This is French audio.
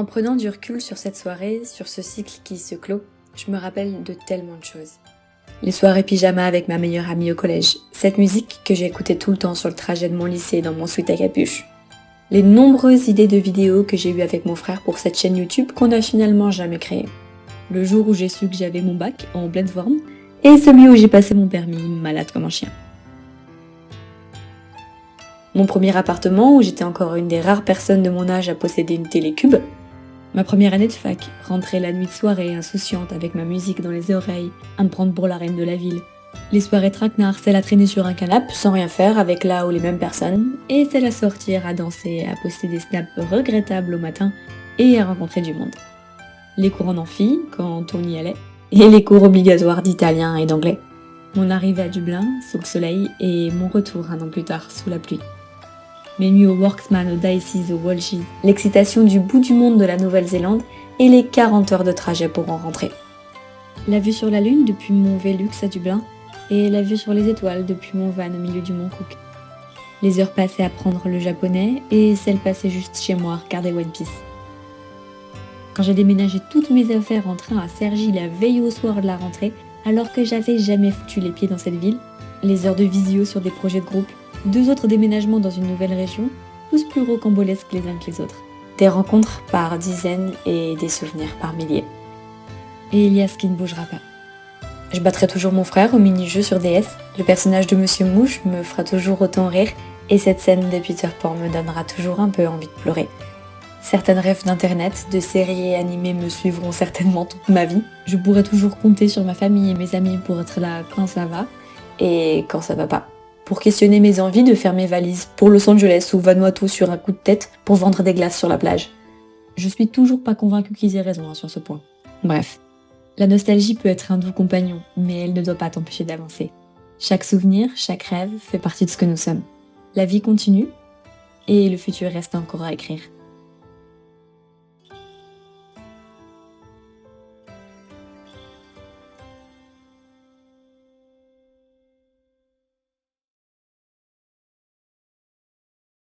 En prenant du recul sur cette soirée, sur ce cycle qui se clôt, je me rappelle de tellement de choses. Les soirées pyjama avec ma meilleure amie au collège, cette musique que j'écoutais tout le temps sur le trajet de mon lycée dans mon sweat à capuche. Les nombreuses idées de vidéos que j'ai eues avec mon frère pour cette chaîne YouTube qu'on n'a finalement jamais créée. Le jour où j'ai su que j'avais mon bac en pleine forme, et celui où j'ai passé mon permis malade comme un chien. Mon premier appartement où j'étais encore une des rares personnes de mon âge à posséder une télécube. Ma première année de fac, rentrer la nuit de soirée insouciante avec ma musique dans les oreilles, à me prendre pour la reine de la ville. Les soirées traquenards, celle à traîner sur un canapé sans rien faire avec là ou les mêmes personnes, et celle à sortir, à danser, à poster des snaps regrettables au matin et à rencontrer du monde. Les cours en amphi, quand on y allait, et les cours obligatoires d'italien et d'anglais. Mon arrivée à Dublin, sous le soleil, et mon retour un an plus tard, sous la pluie. Mes nuits au Worksman, au Dices, au Walshes, l'excitation du bout du monde de la Nouvelle-Zélande et les 40 heures de trajet pour en rentrer. La vue sur la lune depuis mon Velux à Dublin et la vue sur les étoiles depuis mon van au milieu du Mont Cook. Les heures passées à apprendre le japonais et celles passées juste chez moi à regarder One Piece. Quand j'ai déménagé toutes mes affaires en train à Cergy la veille au soir de la rentrée, alors que j'avais jamais foutu les pieds dans cette ville, les heures de visio sur des projets de groupe, 2 autres déménagements dans une nouvelle région, tous plus rocambolesques les uns que les autres. Des rencontres par dizaines et des souvenirs par milliers. Et il y a ce qui ne bougera pas. Je battrai toujours mon frère au mini-jeu sur DS, le personnage de Monsieur Mouche me fera toujours autant rire, et cette scène de Peter Pan me donnera toujours un peu envie de pleurer. Certaines rêves d'internet, de séries et animés me suivront certainement toute ma vie. Je pourrai toujours compter sur ma famille et mes amis pour être là quand ça va, et quand ça va pas. Pour questionner mes envies de faire mes valises pour Los Angeles ou Vanuatu sur un coup de tête pour vendre des glaces sur la plage. Je suis toujours pas convaincue qu'ils aient raison sur ce point. Bref. La nostalgie peut être un doux compagnon, mais elle ne doit pas t'empêcher d'avancer. Chaque souvenir, chaque rêve fait partie de ce que nous sommes. La vie continue, et le futur reste encore à écrire.